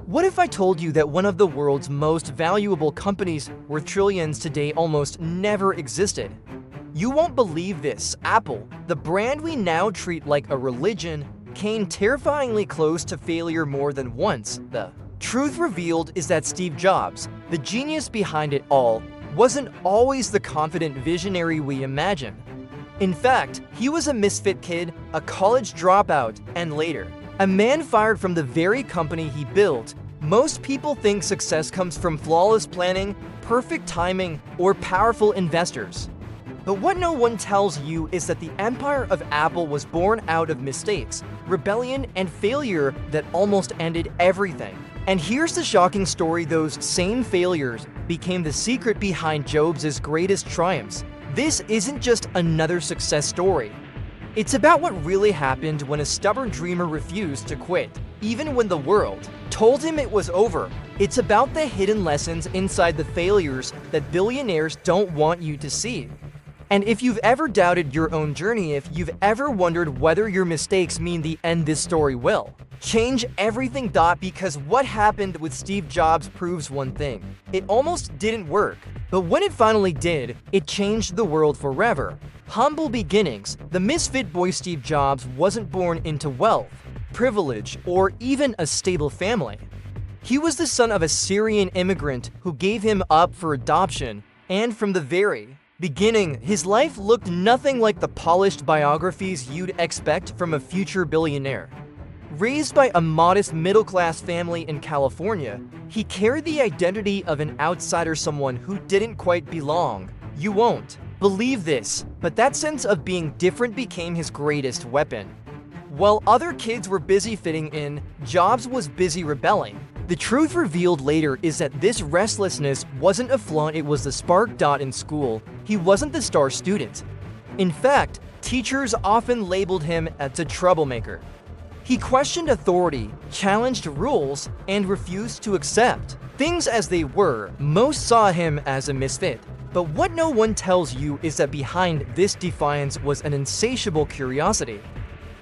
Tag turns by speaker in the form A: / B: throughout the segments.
A: What if I told you that one of the world's most valuable companies worth trillions today almost never existed? You won't believe this. Apple, the brand we now treat like a religion, came terrifyingly close to failure more than once. The truth revealed is that Steve Jobs, the genius behind it all, wasn't always the confident visionary we imagine. In fact, he was a misfit kid, a college dropout, and later, a man fired from the very company he built. Most people think success comes from flawless planning, perfect timing, or powerful investors. But what no one tells you is that the empire of Apple was born out of mistakes, rebellion, and failure that almost ended everything. And here's the shocking story: those same failures became the secret behind Jobs' greatest triumphs. This isn't just another success story. It's about what really happened when a stubborn dreamer refused to quit, even when the world told him it was over. It's about the hidden lessons inside the failures that billionaires don't want you to see. And if you've ever doubted your own journey, if you've ever wondered whether your mistakes mean the end, this story will change everything. Because what happened with Steve Jobs proves one thing: it almost didn't work. But when it finally did, it changed the world forever. Humble beginnings. The misfit boy Steve Jobs wasn't born into wealth, privilege, or even a stable family. He was the son of a Syrian immigrant who gave him up for adoption, and from the very beginning, his life looked nothing like the polished biographies you'd expect from a future billionaire. Raised by a modest middle-class family in California, he carried the identity of an outsider, someone who didn't quite belong. You won't believe this, but that sense of being different became his greatest weapon. While other kids were busy fitting in, Jobs was busy rebelling. The truth revealed later is that this restlessness wasn't a flaw, it was the spark. In school, he wasn't the star student. In fact, teachers often labeled him as a troublemaker. He questioned authority, challenged rules, and refused to accept things as they were. Most saw him as a misfit. But what no one tells you is that behind this defiance was an insatiable curiosity.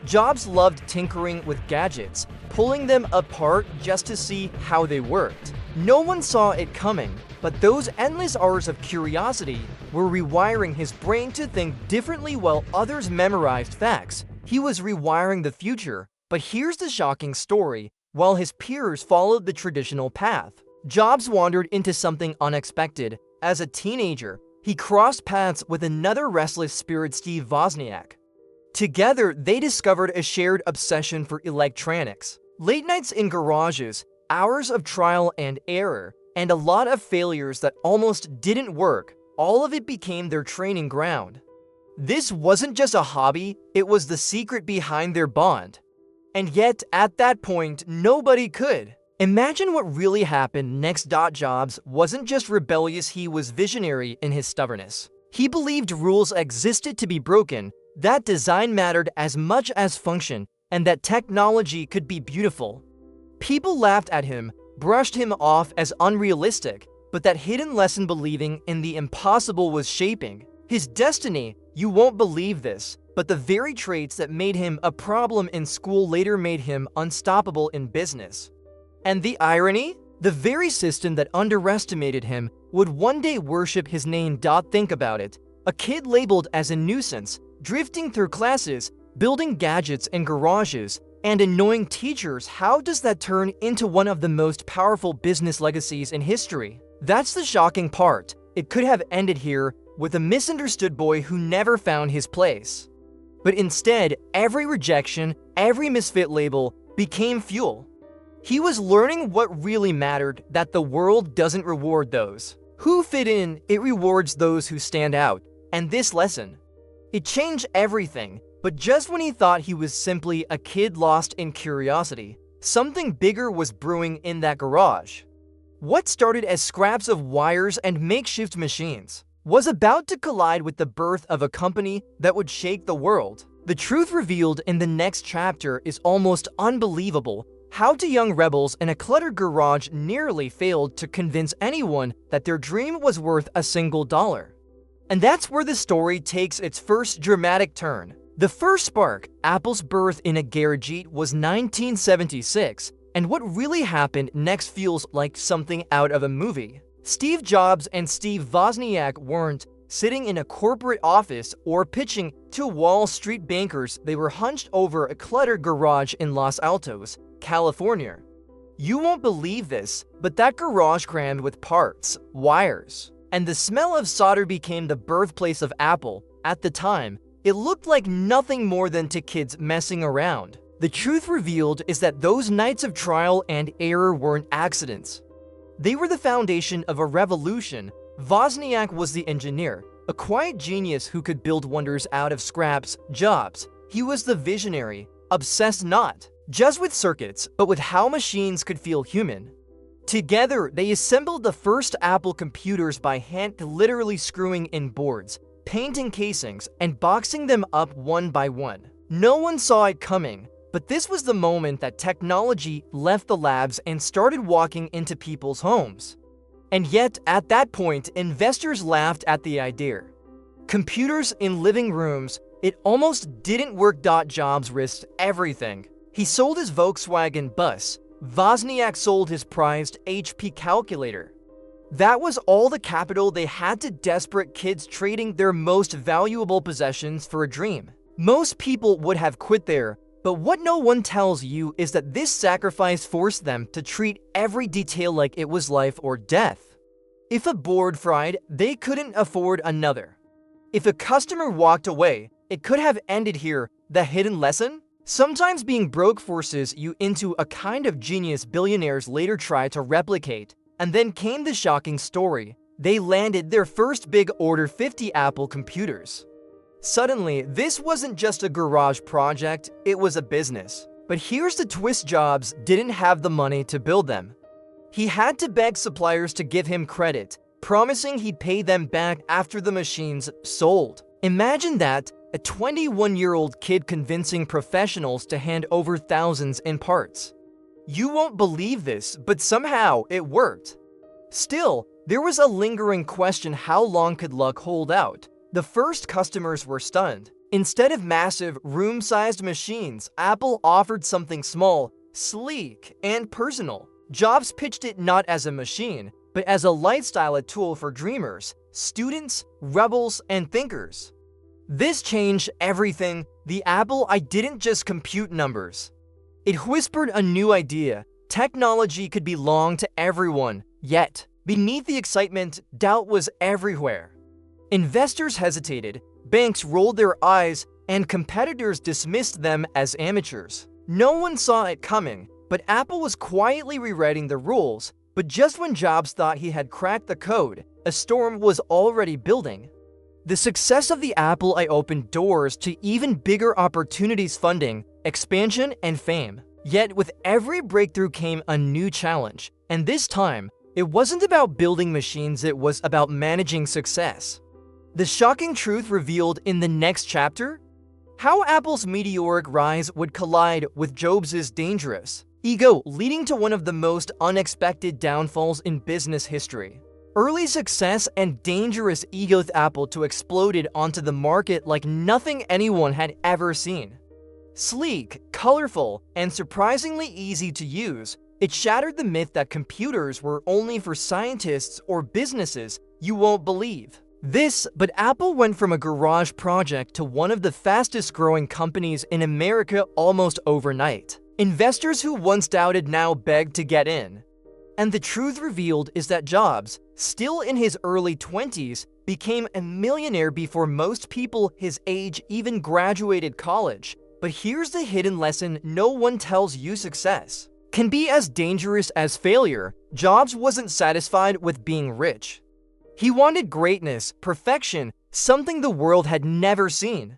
A: Jobs loved tinkering with gadgets, pulling them apart just to see how they worked. No one saw it coming, but those endless hours of curiosity were rewiring his brain to think differently. While others memorized facts, he was rewiring the future. But here's the shocking story: while his peers followed the traditional path, Jobs wandered into something unexpected. As a teenager, he crossed paths with another restless spirit, Steve Wozniak. Together, they discovered a shared obsession for electronics. Late nights in garages, hours of trial and error, and a lot of failures that almost didn't work. All of it became their training ground. This wasn't just a hobby, it was the secret behind their bond. And yet, at that point, nobody could imagine what really happened next. Jobs wasn't just rebellious, he was visionary in his stubbornness. He believed rules existed to be broken, that design mattered as much as function, and that technology could be beautiful. People laughed at him, brushed him off as unrealistic, but that hidden lesson, believing in the impossible, was shaping his destiny. You won't believe this, but the very traits that made him a problem in school later made him unstoppable in business. And the irony? The very system that underestimated him would one day worship his name. Think about it. A kid labeled as a nuisance, drifting through classes, building gadgets in garages, and annoying teachers. How does that turn into one of the most powerful business legacies in history? That's the shocking part. It could have ended here, with a misunderstood boy who never found his place. But instead, every rejection, every misfit label became fuel. He was learning what really mattered: that the world doesn't reward those who fit in, it rewards those who stand out. And this lesson, it changed everything. But just when he thought he was simply a kid lost in curiosity, something bigger was brewing in that garage. What started as scraps of wires and makeshift machines was about to collide with the birth of a company that would shake the world. The truth revealed in the next chapter is almost unbelievable. How two young rebels in a cluttered garage nearly failed to convince anyone that their dream was worth a single dollar. And that's where the story takes its first dramatic turn. The first spark, Apple's birth in a garage, was 1976. And what really happened next feels like something out of a movie. Steve Jobs and Steve Wozniak weren't sitting in a corporate office or pitching to Wall Street bankers. They were hunched over a cluttered garage in Los Altos, California. You won't believe this, but that garage crammed with parts, wires, and the smell of solder became the birthplace of Apple. At the time, it looked like nothing more than two kids messing around. The truth revealed is that those nights of trial and error weren't accidents. They were the foundation of a revolution. Wozniak was the engineer, a quiet genius who could build wonders out of scraps. Jobs, he was the visionary, obsessed not just with circuits, but with how machines could feel human. Together, they assembled the first Apple computers by hand, literally screwing in boards, painting casings, and boxing them up one by one. No one saw it coming, but this was the moment that technology left the labs and started walking into people's homes. And yet, at that point, investors laughed at the idea. Computers in living rooms, it almost didn't work. Jobs risked everything. He sold his Volkswagen bus. Wozniak sold his prized HP calculator. That was all the capital they had to desperate kids trading their most valuable possessions for a dream. Most people would have quit there, but what no one tells you is that this sacrifice forced them to treat every detail like it was life or death. If a board fried, they couldn't afford another. If a customer walked away, it could have ended here. The hidden lesson? Sometimes being broke forces you into a kind of genius billionaires later tried to replicate. And then came the shocking story. They landed their first big order, 50 Apple computers. Suddenly, this wasn't just a garage project, it was a business. But here's the twist: Jobs didn't have the money to build them. He had to beg suppliers to give him credit, promising he'd pay them back after the machines sold. Imagine that, a 21-year-old kid convincing professionals to hand over thousands in parts. You won't believe this, but somehow it worked. Still, there was a lingering question: how long could luck hold out? The first customers were stunned. Instead of massive, room-sized machines, Apple offered something small, sleek, and personal. Jobs pitched it not as a machine, but as a lifestyle, a tool for dreamers, students, rebels, and thinkers. This changed everything. The Apple I didn't just compute numbers. It whispered a new idea. Technology could belong to everyone. Yet, beneath the excitement, doubt was everywhere. Investors hesitated, banks rolled their eyes, and competitors dismissed them as amateurs. No one saw it coming, but Apple was quietly rewriting the rules. But just when Jobs thought he had cracked the code, a storm was already building. The success of the Apple I opened doors to even bigger opportunities: funding, expansion, and fame. Yet with every breakthrough came a new challenge. And this time, it wasn't about building machines, it was about managing success. The shocking truth revealed in the next chapter? How Apple's meteoric rise would collide with Jobs' dangerous ego, leading to one of the most unexpected downfalls in business history. Early success and dangerous ego with Apple to exploded onto the market like nothing anyone had ever seen. Sleek, colorful, and surprisingly easy to use, it shattered the myth that computers were only for scientists or businesses. You won't believe this, but Apple went from a garage project to one of the fastest growing companies in America almost overnight. Investors who once doubted now begged to get in. And the truth revealed is that Jobs, still in his early 20s, became a millionaire before most people his age even graduated college. But here's the hidden lesson no one tells you: success can be as dangerous as failure. Jobs wasn't satisfied with being rich. He wanted greatness, perfection, something the world had never seen.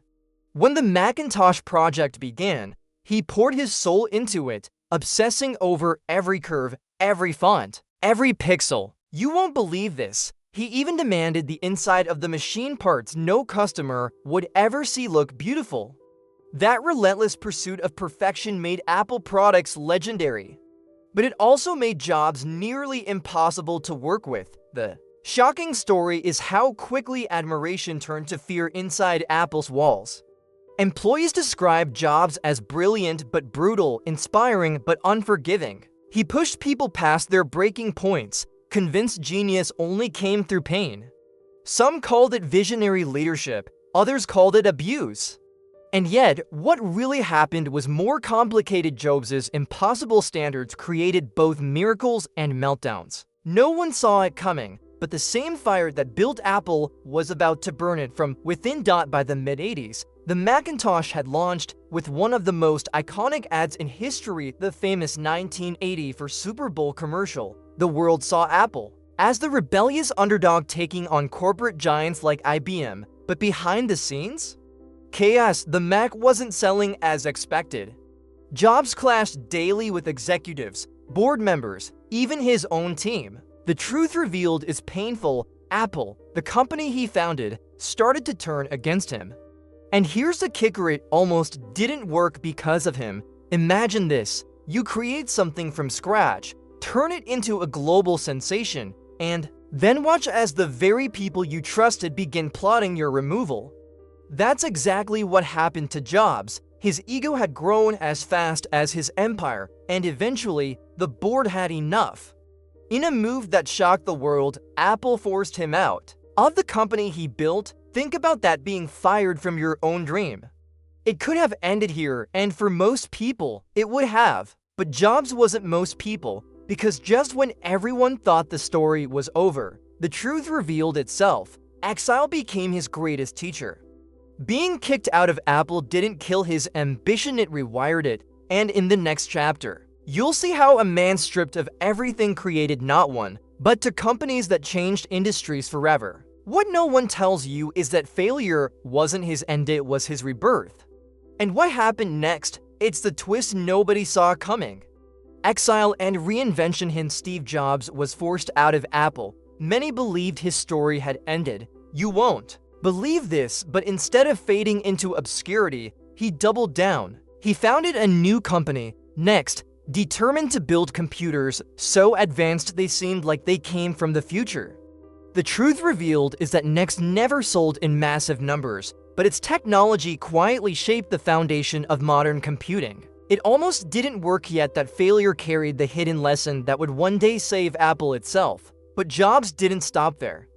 A: When the Macintosh project began, he poured his soul into it, obsessing over every curve, every font, every pixel. You won't believe this. He even demanded the inside of the machine parts no customer would ever see look beautiful. That relentless pursuit of perfection made Apple products legendary. But it also made Jobs nearly impossible to work with. The shocking story is how quickly admiration turned to fear inside Apple's walls. Employees described Jobs as brilliant but brutal, inspiring but unforgiving. He pushed people past their breaking points, convinced genius only came through pain. Some called it visionary leadership, others called it abuse. And yet, what really happened was more complicated. Jobs' impossible standards created both miracles and meltdowns. No one saw it coming, but the same fire that built Apple was about to burn it from within. By the mid-80s, the Macintosh had launched with one of the most iconic ads in history, the famous 1980 for Super Bowl commercial. The world saw Apple as the rebellious underdog taking on corporate giants like IBM, but behind the scenes? Chaos. The Mac wasn't selling as expected. Jobs clashed daily with executives, board members, even his own team. The truth revealed is painful. Apple, the company he founded, started to turn against him. And here's the kicker, it almost didn't work because of him. Imagine this: you create something from scratch, turn it into a global sensation, and then watch as the very people you trusted begin plotting your removal. That's exactly what happened to Jobs. His ego had grown as fast as his empire, and eventually, the board had enough. In a move that shocked the world, Apple forced him out of the company he built. Think about that, being fired from your own dream. It could have ended here, and for most people, it would have. But Jobs wasn't most people, because just when everyone thought the story was over, the truth revealed itself. Exile became his greatest teacher. Being kicked out of Apple didn't kill his ambition, it rewired it. And in the next chapter, you'll see how a man stripped of everything created not one, but two companies that changed industries forever. What no one tells you is that failure wasn't his end, it was his rebirth. And what happened next? It's the twist nobody saw coming. Exile and reinvention. Hint: Steve Jobs was forced out of Apple. Many believed his story had ended. You won't believe this, but instead of fading into obscurity, he doubled down. He founded a new company, Next, determined to build computers so advanced they seemed like they came from the future. The truth revealed is that Next never sold in massive numbers, but its technology quietly shaped the foundation of modern computing. It almost didn't work yet. That failure carried the hidden lesson that would one day save Apple itself. But Jobs didn't stop there.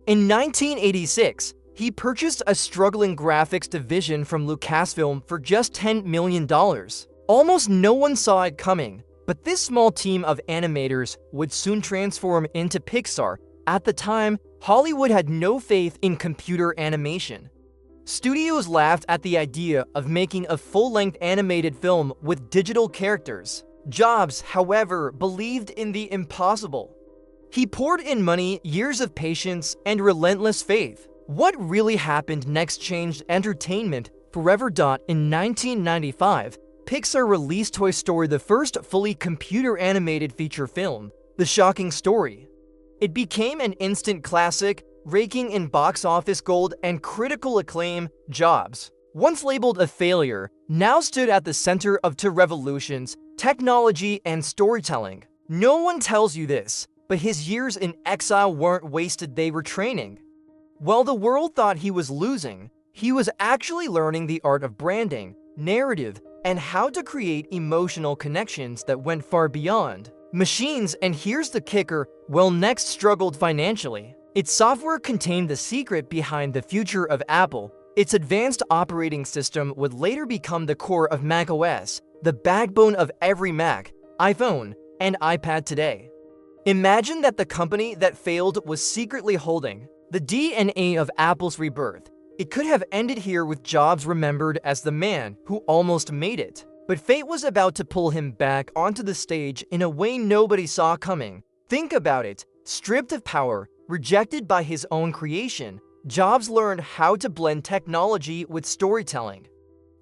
A: In 1986, he purchased a struggling graphics division from Lucasfilm for just $10 million. Almost no one saw it coming, but this small team of animators would soon transform into Pixar. At the time, Hollywood had no faith in computer animation. Studios laughed at the idea of making a full-length animated film with digital characters. Jobs, however, believed in the impossible. He poured in money, years of patience, and relentless faith. What really happened next changed entertainment forever. In 1995, Pixar released Toy Story, the first fully computer-animated feature film. The shocking story. It became an instant classic, raking in box office gold and critical acclaim. Jobs, once labeled a failure, now stood at the center of two revolutions: technology and storytelling. No one tells you this, but his years in exile weren't wasted, they were training. While the world thought he was losing, he was actually learning the art of branding, narrative, and how to create emotional connections that went far beyond machines. And here's the kicker: while Next struggled financially, its software contained the secret behind the future of Apple. Its advanced operating system would later become the core of macOS, the backbone of every Mac, iPhone, and iPad today. Imagine that the company that failed was secretly holding the DNA of Apple's rebirth. It could have ended here, with Jobs remembered as the man who almost made it. But fate was about to pull him back onto the stage in a way nobody saw coming. Think about it: stripped of power, rejected by his own creation, Jobs learned how to blend technology with storytelling.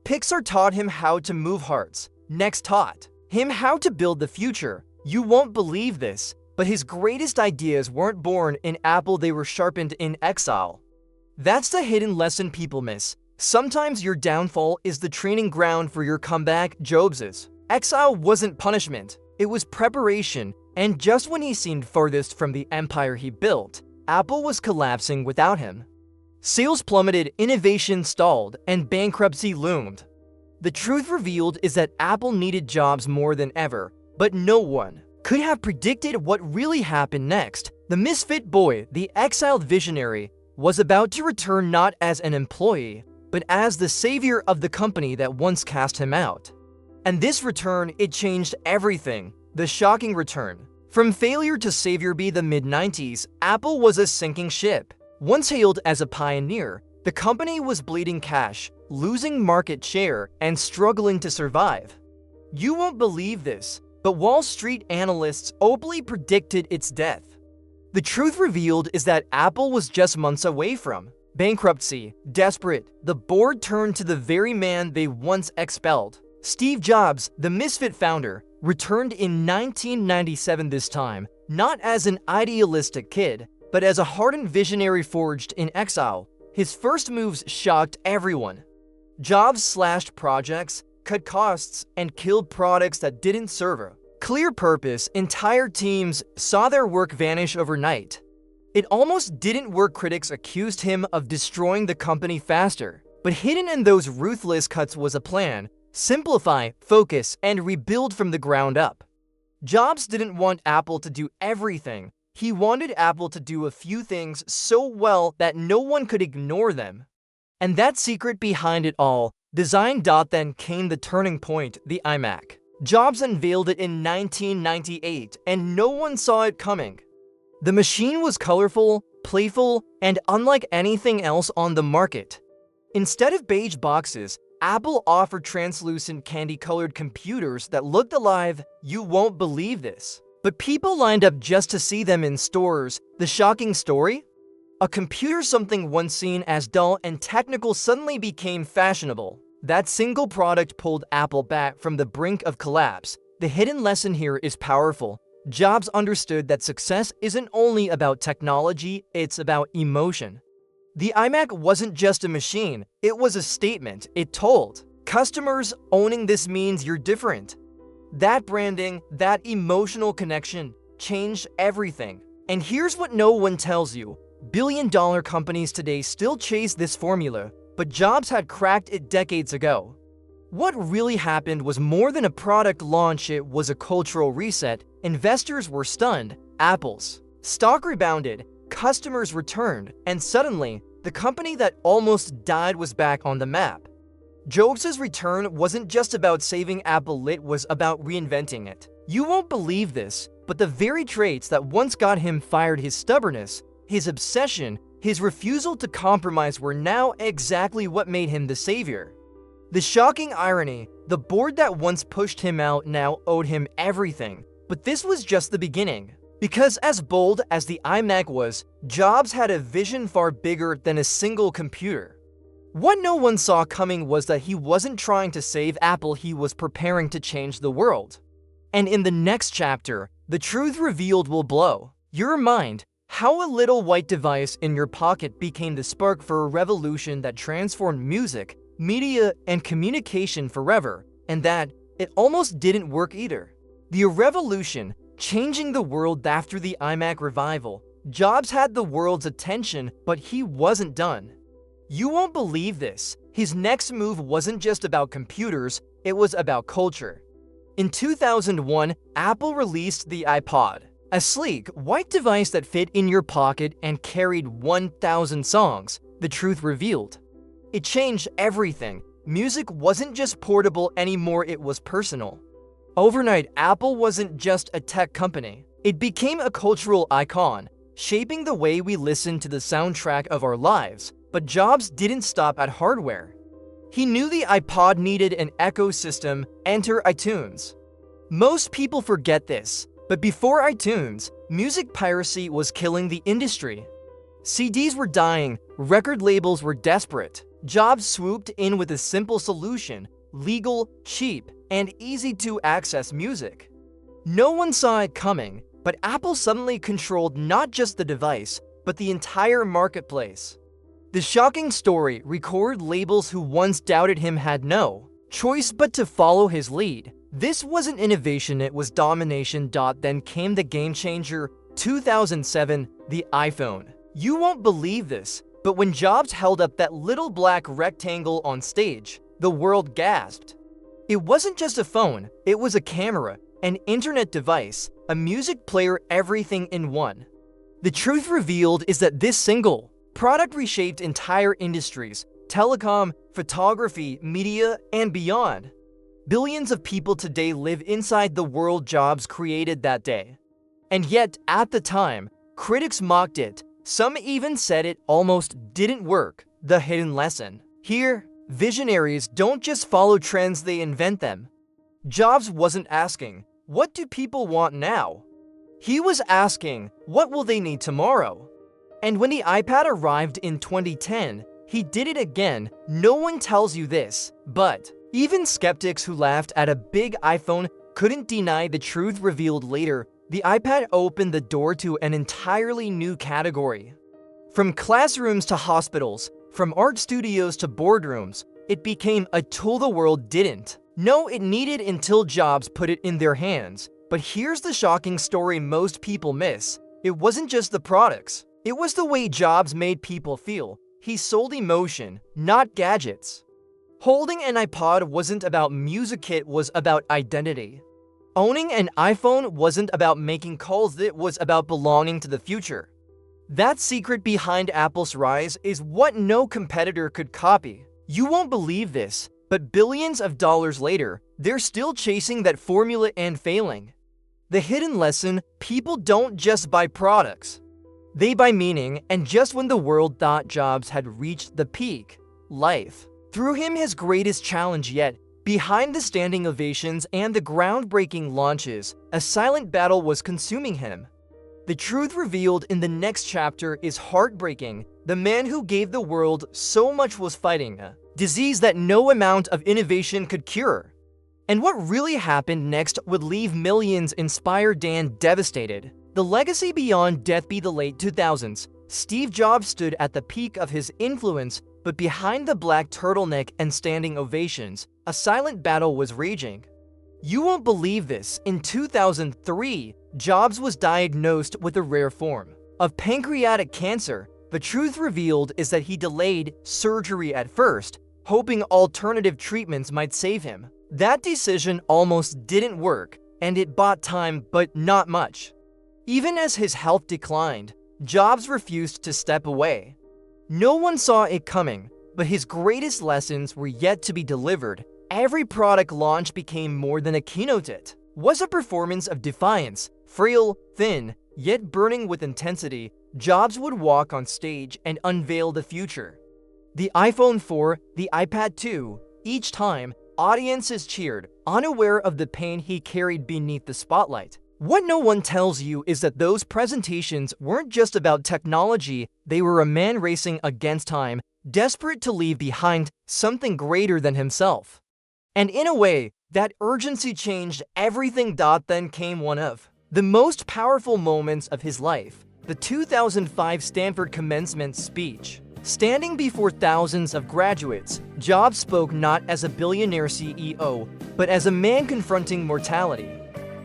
A: Pixar taught him how to move hearts. Next taught him how to build the future. You won't believe this, but his greatest ideas weren't born in Apple, they were sharpened in exile. That's the hidden lesson people miss. Sometimes your downfall is the training ground for your comeback. Jobs' exile wasn't punishment, it was preparation. And just when he seemed farthest from the empire he built, Apple was collapsing without him. Sales plummeted, innovation stalled, and bankruptcy loomed. The truth revealed is that Apple needed Jobs more than ever, but no one could have predicted what really happened next. The misfit boy, the exiled visionary, was about to return not as an employee, but as the savior of the company that once cast him out. And this return, it changed everything. The shocking return. From failure to savior by the mid-90s, Apple was a sinking ship. Once hailed as a pioneer, the company was bleeding cash, losing market share, and struggling to survive. You won't believe this, but Wall Street analysts openly predicted its death. The truth revealed is that Apple was just months away from bankruptcy. Desperate, the board turned to the very man they once expelled. Steve Jobs, the misfit founder, returned in 1997 this time, not as an idealistic kid, but as a hardened visionary forged in exile. His first moves shocked everyone. Jobs slashed projects, cut costs, and killed products that didn't serve a clear purpose. Entire teams saw their work vanish overnight. It almost didn't work. Critics accused him of destroying the company faster. But hidden in those ruthless cuts was a plan: simplify, focus, and rebuild from the ground up. Jobs didn't want Apple to do everything. He wanted Apple to do a few things so well that no one could ignore them. And that secret behind it all, design. Then came the turning point, the iMac. Jobs unveiled it in 1998, and no one saw it coming. The machine was colorful, playful, and unlike anything else on the market. Instead of beige boxes, Apple offered translucent candy-colored computers that looked alive. You won't believe this, but people lined up just to see them in stores. The shocking story? A computer, something once seen as dull and technical, suddenly became fashionable. That single product pulled Apple back from the brink of collapse. The hidden lesson here is powerful. Jobs understood that success isn't only about technology, it's about emotion. The iMac wasn't just a machine, it was a statement. It told customers, owning this means you're different. That branding, that emotional connection, changed everything. And here's what no one tells you. Billion-dollar companies today still chase this formula, but Jobs had cracked it decades ago. What really happened was more than a product launch, it was a cultural reset. Investors were stunned, Apple's stock rebounded, customers returned, and suddenly, the company that almost died was back on the map. Jobs' return wasn't just about saving Apple, it was about reinventing it. You won't believe this, but the very traits that once got him fired, his stubbornness, his obsession, his refusal to compromise, were now exactly what made him the savior. The shocking irony, the board that once pushed him out now owed him everything. But this was just the beginning. Because as bold as the iMac was, Jobs had a vision far bigger than a single computer. What no one saw coming was that he wasn't trying to save Apple, he was preparing to change the world. And in the next chapter, the truth revealed will blow your mind. How a little white device in your pocket became the spark for a revolution that transformed music, media, and communication forever, and that it almost didn't work either. The revolution, changing the world. After the iMac revival, Jobs had the world's attention, but he wasn't done. You won't believe this. His next move wasn't just about computers, it was about culture. In 2001, Apple released the iPod, a sleek, white device that fit in your pocket and carried 1,000 songs. The truth revealed. It changed everything. Music wasn't just portable anymore, it was personal. Overnight, Apple wasn't just a tech company. It became a cultural icon, shaping the way we listen to the soundtrack of our lives. But Jobs didn't stop at hardware. He knew the iPod needed an ecosystem. Enter iTunes. Most people forget this, but before iTunes, music piracy was killing the industry. CDs were dying, record labels were desperate. Jobs swooped in with a simple solution: legal, cheap, and easy to access music. No one saw it coming, but Apple suddenly controlled not just the device, but the entire marketplace. The shocking story, record labels who once doubted him had no choice but to follow his lead. This wasn't innovation, it was domination. Then came the game changer, 2007, the iPhone. You won't believe this. But when Jobs held up that little black rectangle on stage, the world gasped. It wasn't just a phone, it was a camera, an internet device, a music player, everything in one. The truth revealed is that this single product reshaped entire industries, telecom, photography, media, and beyond. Billions of people today live inside the world Jobs created that day. And yet, at the time, critics mocked it. Some even said it almost didn't work. The hidden lesson. Here, visionaries don't just follow trends, they invent them. Jobs wasn't asking, "What do people want now?" He was asking, "What will they need tomorrow?" And when the iPad arrived in 2010, he did it again. No one tells you this, but even skeptics who laughed at a big iPhone couldn't deny the truth revealed later. The iPad opened the door to an entirely new category. From classrooms to hospitals, from art studios to boardrooms, it became a tool the world didn't know it needed until Jobs put it in their hands. But here's the shocking story most people miss. It wasn't just the products. It was the way Jobs made people feel. He sold emotion, not gadgets. Holding an iPod wasn't about music, it was about identity. Owning an iPhone wasn't about making calls, it was about belonging to the future. That secret behind Apple's rise is what no competitor could copy. You won't believe this, but billions of dollars later, they're still chasing that formula and failing. The hidden lesson: people don't just buy products. They buy meaning, and just when the world thought Jobs had reached the peak, life threw him his greatest challenge yet. Behind the standing ovations and the groundbreaking launches, a silent battle was consuming him. The truth revealed in the next chapter is heartbreaking. The man who gave the world so much was fighting a disease that no amount of innovation could cure. And what really happened next would leave millions inspired and devastated. The legacy beyond death. By the late 2000s, Steve Jobs stood at the peak of his influence, but behind the black turtleneck and standing ovations, a silent battle was raging. You won't believe this. In 2003, Jobs was diagnosed with a rare form of pancreatic cancer. The truth revealed is that he delayed surgery at first, hoping alternative treatments might save him. That decision almost didn't work, and it bought time, but not much. Even as his health declined, Jobs refused to step away. No one saw it coming, but his greatest lessons were yet to be delivered. Every product launch became more than a keynote. It was a performance of defiance. Frail, thin, yet burning with intensity, Jobs would walk on stage and unveil the future. The iPhone 4, the iPad 2, each time, audiences cheered, unaware of the pain he carried beneath the spotlight. What no one tells you is that those presentations weren't just about technology, they were a man racing against time, desperate to leave behind something greater than himself. And in a way, that urgency changed everything. Then came one of the most powerful moments of his life, the 2005 Stanford commencement speech. Standing before thousands of graduates, Jobs spoke not as a billionaire CEO, but as a man confronting mortality.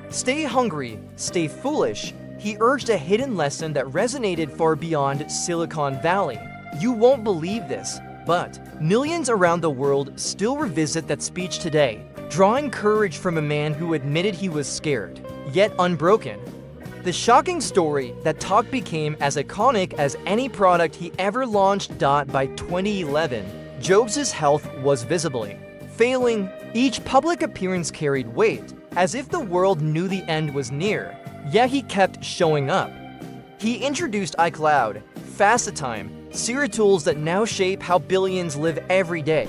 A: Stay hungry, stay foolish. He urged a hidden lesson that resonated far beyond Silicon Valley. You won't believe this, but millions around the world still revisit that speech today, drawing courage from a man who admitted he was scared, yet unbroken. The shocking story: that talk became as iconic as any product he ever launched. By 2011, Jobs' health was visibly failing. Each public appearance carried weight, as if the world knew the end was near, yet he kept showing up. He introduced iCloud, FaceTime, Siri tools that now shape how billions live every day.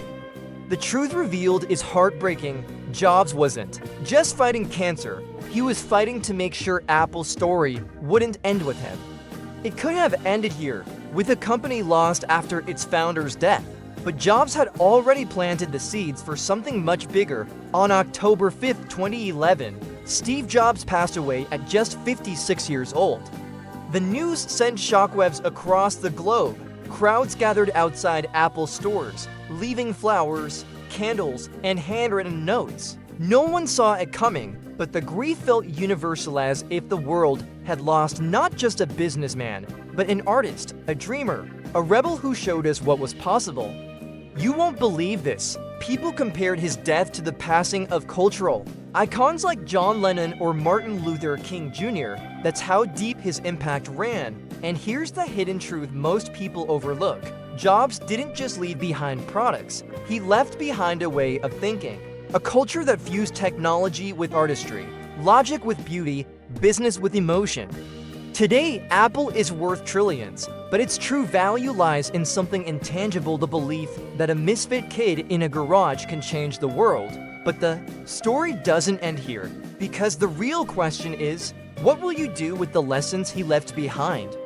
A: The truth revealed is heartbreaking. Jobs wasn't just fighting cancer, he was fighting to make sure Apple's story wouldn't end with him. It could have ended here, with the company lost after its founder's death. But Jobs had already planted the seeds for something much bigger. On October 5, 2011, Steve Jobs passed away at just 56 years old. The news sent shockwaves across the globe. Crowds gathered outside Apple stores, leaving flowers, candles, and handwritten notes. No one saw it coming, but the grief felt universal, as if the world had lost not just a businessman, but an artist, a dreamer, a rebel who showed us what was possible. You won't believe this. People compared his death to the passing of cultural icons like John Lennon or Martin Luther King Jr. That's how deep his impact ran. And here's the hidden truth most people overlook. Jobs didn't just leave behind products. He left behind a way of thinking. A culture that fused technology with artistry, logic with beauty, business with emotion. Today, Apple is worth trillions, but its true value lies in something intangible, the belief that a misfit kid in a garage can change the world. But the story doesn't end here, because the real question is, what will you do with the lessons he left behind?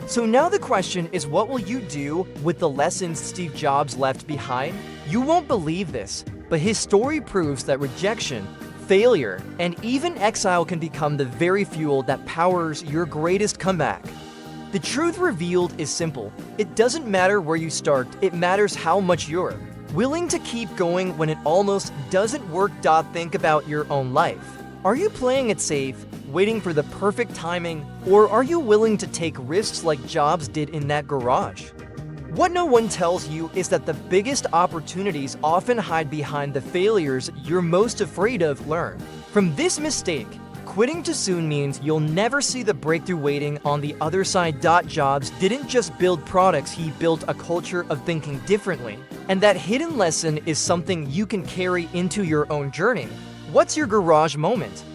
A: So now the question is, what will you do with the lessons Steve Jobs left behind? You won't believe this, but his story proves that rejection, failure, and even exile can become the very fuel that powers your greatest comeback. The truth revealed is simple. It doesn't matter where you start, it matters how much you're willing to keep going when it almost doesn't work. Think about your own life. Are you playing it safe, waiting for the perfect timing, or are you willing to take risks like Jobs did in that garage? What no one tells you is that the biggest opportunities often hide behind the failures you're most afraid of. Learn from this mistake. Quitting too soon means you'll never see the breakthrough waiting on the other side. Jobs didn't just build products, he built a culture of thinking differently. And that hidden lesson is something you can carry into your own journey. What's your garage moment?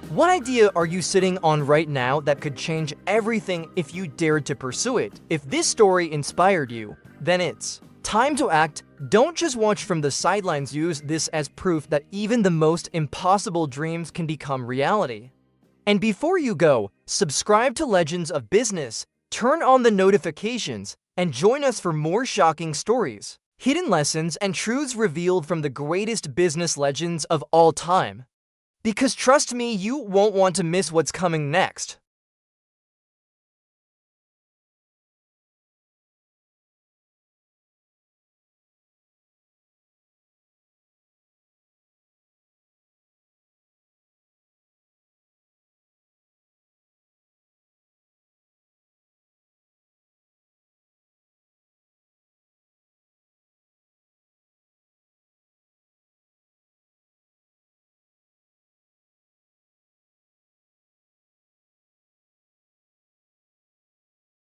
A: What idea are you sitting on right now that could change everything if you dared to pursue it? If this story inspired you, then it's time to act. Don't just watch from the sidelines. Use this as proof that even the most impossible dreams can become reality. And before you go, subscribe to Legends of Business, turn on the notifications, and join us for more shocking stories, hidden lessons, and truths revealed from the greatest business legends of all time. Because trust me, you won't want to miss what's coming next.